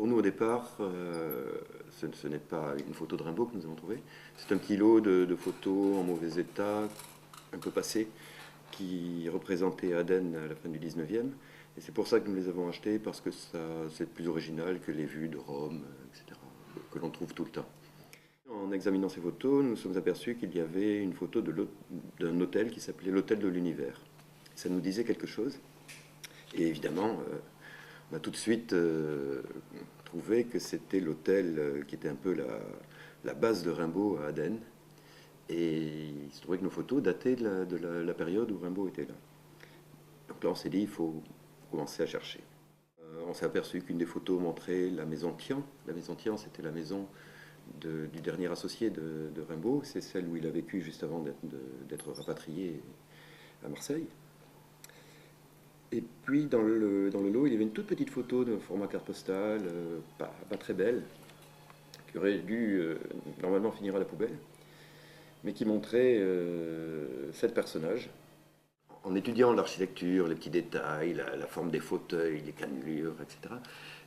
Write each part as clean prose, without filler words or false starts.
Pour nous, au départ, ce n'est pas une photo de Rimbaud que nous avons trouvée. C'est un petit lot de photos en mauvais état, un peu passées, qui représentaient Aden à la fin du 19e. Et c'est pour ça que nous les avons achetées, parce que c'est plus original que les vues de Rome, etc., que l'on trouve tout le temps. En examinant ces photos, nous nous sommes aperçus qu'il y avait une photo d'un hôtel qui s'appelait l'Hôtel de l'Univers. Ça nous disait quelque chose. Et évidemment, on a tout de suite trouvé que c'était l'hôtel qui était un peu la base de Rimbaud à Aden. Et il se trouvait que nos photos dataient de la période où Rimbaud était là. Donc là, on s'est dit, il faut commencer à chercher. On s'est aperçu qu'une des photos montrait la maison Tian. La maison Tian, c'était la maison du dernier associé de Rimbaud. C'est celle où il a vécu juste avant d'être rapatrié à Marseille. Et puis dans le lot, il y avait une toute petite photo de format carte postale, pas très belle, qui aurait dû normalement finir à la poubelle, mais qui montrait 7 personnages. En étudiant l'architecture, les petits détails, la forme des fauteuils, les cannelures, etc.,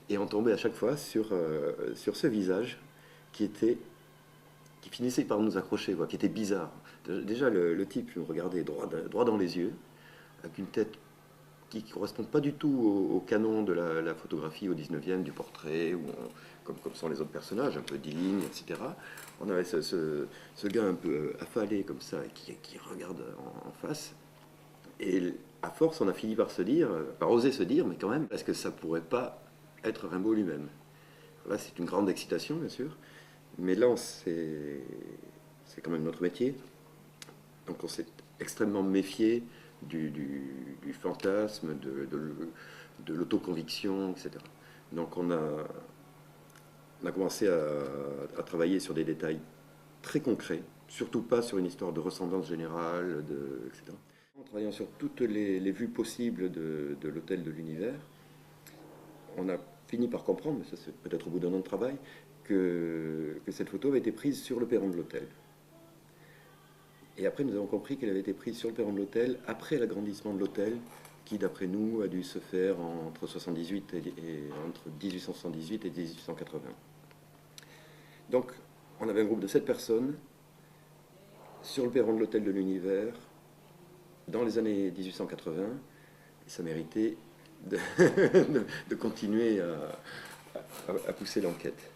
et on tombait à chaque fois sur ce visage qui finissait par nous accrocher, quoi, qui était bizarre. Déjà, le type nous regardait droit dans les yeux, avec une tête qui ne correspond pas du tout au canon de la photographie au 19e, du portrait, comme sont les autres personnages, un peu digne, etc. On avait ce gars un peu affalé comme ça, qui regarde en face. Et à force, on a fini par oser se dire, mais quand même, est-ce que ça pourrait pas être Rimbaud lui-même? Là, c'est une grande excitation, bien sûr, mais là, c'est quand même notre métier. Donc on s'est extrêmement méfié du fantasme, de l'autoconviction, etc. Donc on a commencé à travailler sur des détails très concrets, surtout pas sur une histoire de ressemblance générale, etc. En travaillant sur toutes les vues possibles de l'hôtel de l'univers, on a fini par comprendre, mais ça c'est peut-être au bout d'un an de travail, que cette photo avait été prise sur le perron de l'hôtel. Et après, nous avons compris qu'elle avait été prise sur le perron de l'hôtel, après l'agrandissement de l'hôtel, qui, d'après nous, a dû se faire entre 78 entre 1878 et 1880. Donc, on avait un groupe de 7 personnes sur le perron de l'hôtel de l'univers, dans les années 1880, et ça méritait de continuer à pousser l'enquête.